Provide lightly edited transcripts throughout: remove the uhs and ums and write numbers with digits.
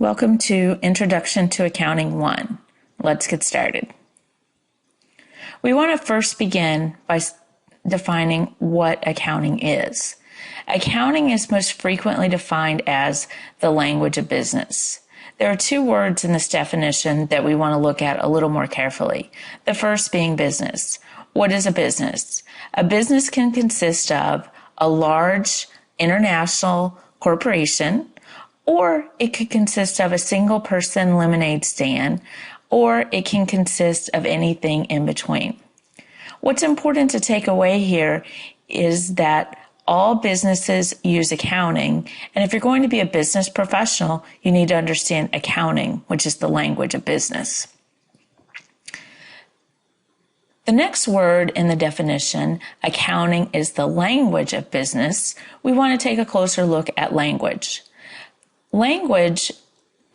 Welcome to Introduction to Accounting 1. Let's get started. We want to first begin by defining what accounting is. Accounting is most frequently defined as the language of business. There are two words in this definition that we want to look at a little more carefully. The first being business. What is a business? A business can consist of a large international corporation, or it could consist of a single person lemonade stand, or it can consist of anything in between. What's important to take away here is that all businesses use accounting, and if you're going to be a business professional, you need to understand accounting, which is the language of business. The next word in the definition, accounting is the language of business. We want to take a closer look at language. Language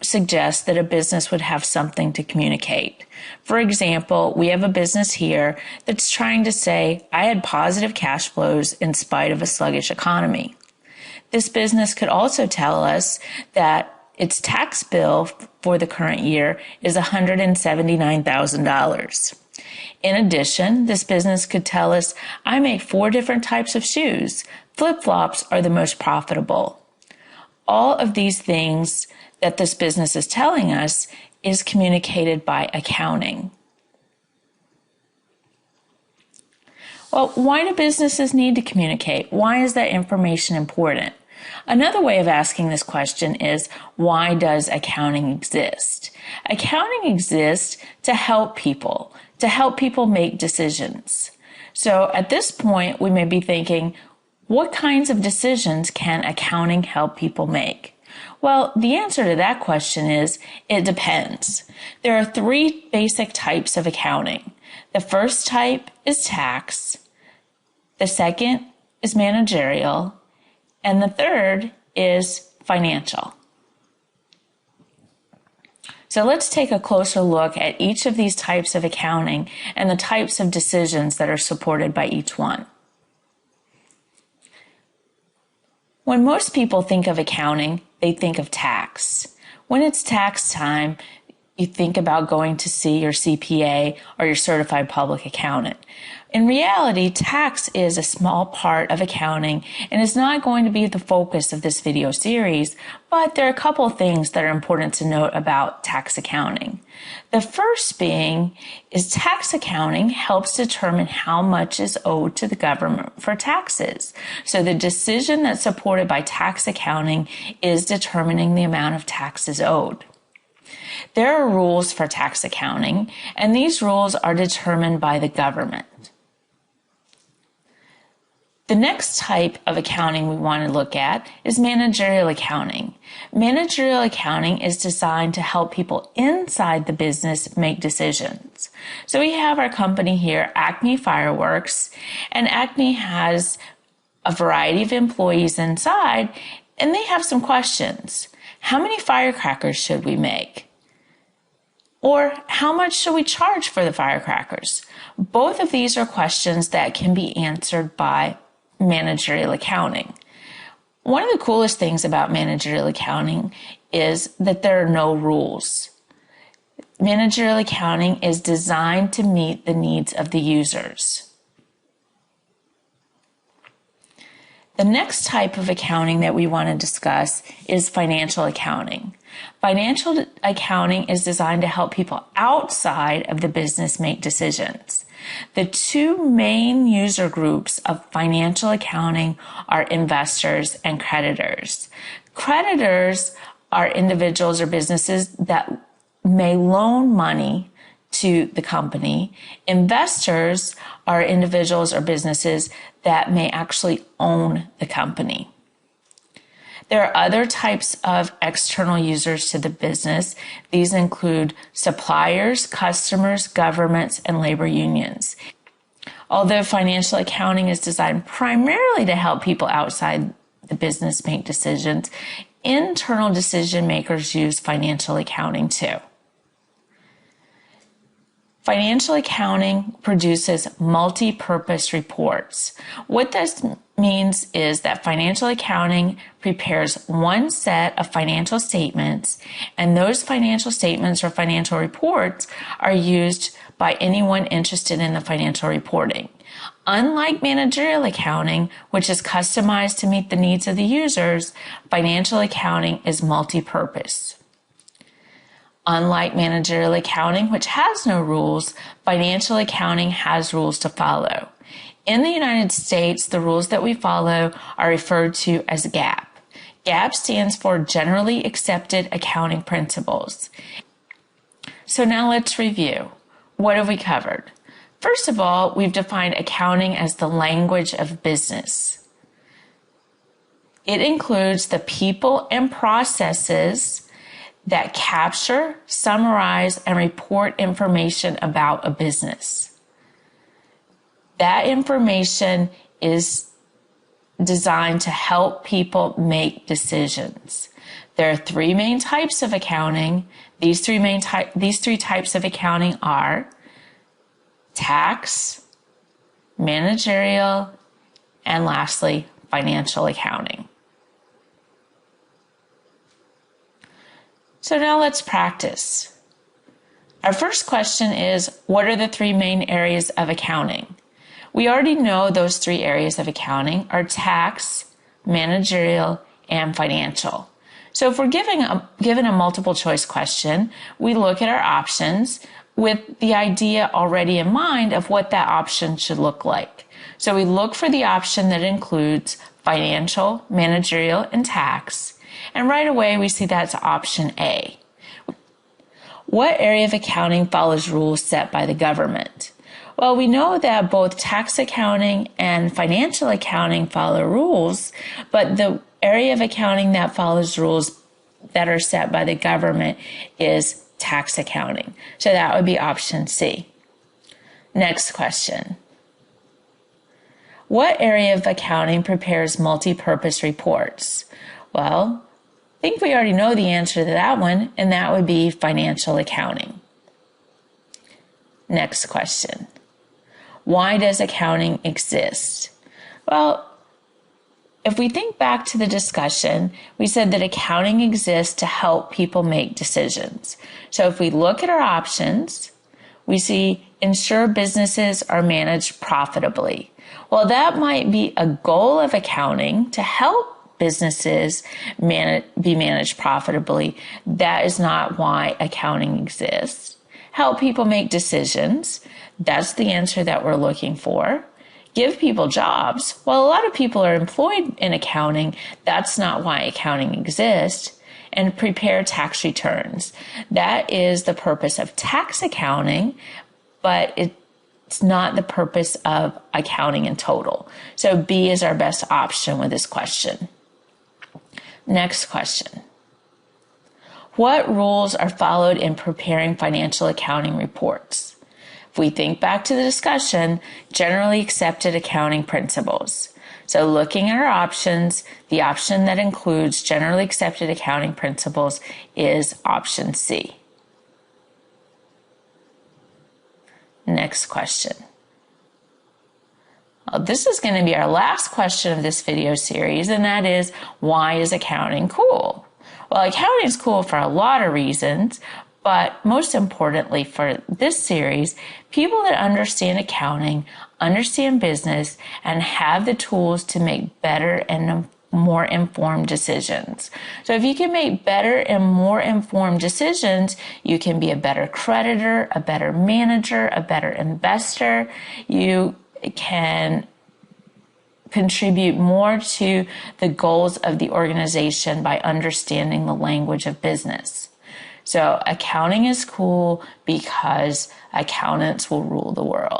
suggests that a business would have something to communicate. For example, we have a business here that's trying to say, I had positive cash flows in spite of a sluggish economy. This business could also tell us that its tax bill for the current year is $179,000. In addition, this business could tell us, I make 4 different types of shoes. Flip-flops are the most profitable. All of these things that this business is telling us is communicated by accounting. Well, why do businesses need to communicate? Why is that information important? Another way of asking this question is, why does accounting exist? Accounting exists to help people make decisions. So at this point, we may be thinking, what kinds of decisions can accounting help people make? Well, the answer to that question is, it depends. There are 3 basic types of accounting. The first type is tax, the second is managerial, and the third is financial. So let's take a closer look at each of these types of accounting and the types of decisions that are supported by each one. When most people think of accounting, they think of tax. When it's tax time, you think about going to see your CPA or your certified public accountant. In reality, tax is a small part of accounting and is not going to be the focus of this video series, but there are a couple of things that are important to note about tax accounting. The first being is tax accounting helps determine how much is owed to the government for taxes. So the decision that's supported by tax accounting is determining the amount of taxes owed. There are rules for tax accounting, and these rules are determined by the government. The next type of accounting we want to look at is managerial accounting. Managerial accounting is designed to help people inside the business make decisions. So we have our company here, Acme Fireworks, and Acme has a variety of employees inside, and they have some questions. How many firecrackers should we make? Or how much should we charge for the firecrackers? Both of these are questions that can be answered by managerial accounting. One of the coolest things about managerial accounting is that there are no rules. Managerial accounting is designed to meet the needs of the users. The next type of accounting that we want to discuss is financial accounting. Financial accounting is designed to help people outside of the business make decisions. The 2 main user groups of financial accounting are investors and creditors. Creditors are individuals or businesses that may loan money to the company. Investors are individuals or businesses that may actually own the company. There are other types of external users to the business. These include suppliers, customers, governments, and labor unions. Although financial accounting is designed primarily to help people outside the business make decisions, internal decision makers use financial accounting too. Financial accounting produces multi-purpose reports. What this means is that financial accounting prepares one set of financial statements, and those financial statements or financial reports are used by anyone interested in the financial reporting. Unlike managerial accounting, which is customized to meet the needs of the users, financial accounting is multi-purpose. Unlike managerial accounting, which has no rules, financial accounting has rules to follow. In the United States, the rules that we follow are referred to as GAAP. GAAP stands for Generally Accepted Accounting Principles. So now let's review. What have we covered? First of all, we've defined accounting as the language of business. It includes the people and processes that capture, summarize, and report information about a business. That information is designed to help people make decisions. There are three main types of accounting. These three types of accounting are tax, managerial, and lastly, financial accounting. So now let's practice. Our first question is, what are the three main areas of accounting? We already know those three areas of accounting are tax, managerial, and financial. So if we're given a multiple choice question, we look at our options with the idea already in mind of what that option should look like. So we look for the option that includes financial, managerial, and tax. And right away, we see that's option A. What area of accounting follows rules set by the government? Well, we know that both tax accounting and financial accounting follow rules, but the area of accounting that follows rules that are set by the government is tax accounting. So that would be option C. Next question. What area of accounting prepares multi-purpose reports? Well, I think we already know the answer to that one, and that would be financial accounting. Next question. Why does accounting exist? Well, if we think back to the discussion, we said that accounting exists to help people make decisions. So if we look at our options, we see ensure businesses are managed profitably. Well, that might be a goal of accounting to help businesses be managed profitably. That is not why accounting exists. Help people make decisions. That's the answer that we're looking for. Give people jobs. Well, a lot of people are employed in accounting. That's not why accounting exists. And prepare tax returns. That is the purpose of tax accounting, but it's not the purpose of accounting in total. So B is our best option with this question. Next question. What rules are followed in preparing financial accounting reports? If we think back to the discussion, generally accepted accounting principles. So looking at our options, the option that includes generally accepted accounting principles is option C. Next question. This is going to be our last question of this video series, and that is, why is accounting cool? Well, accounting is cool for a lot of reasons, but most importantly for this series, people that understand accounting, understand business, and have the tools to make better and more informed decisions. So if you can make better and more informed decisions, you can be a better creditor, a better manager, a better investor. You can contribute more to the goals of the organization by understanding the language of business. So accounting is cool because accountants will rule the world.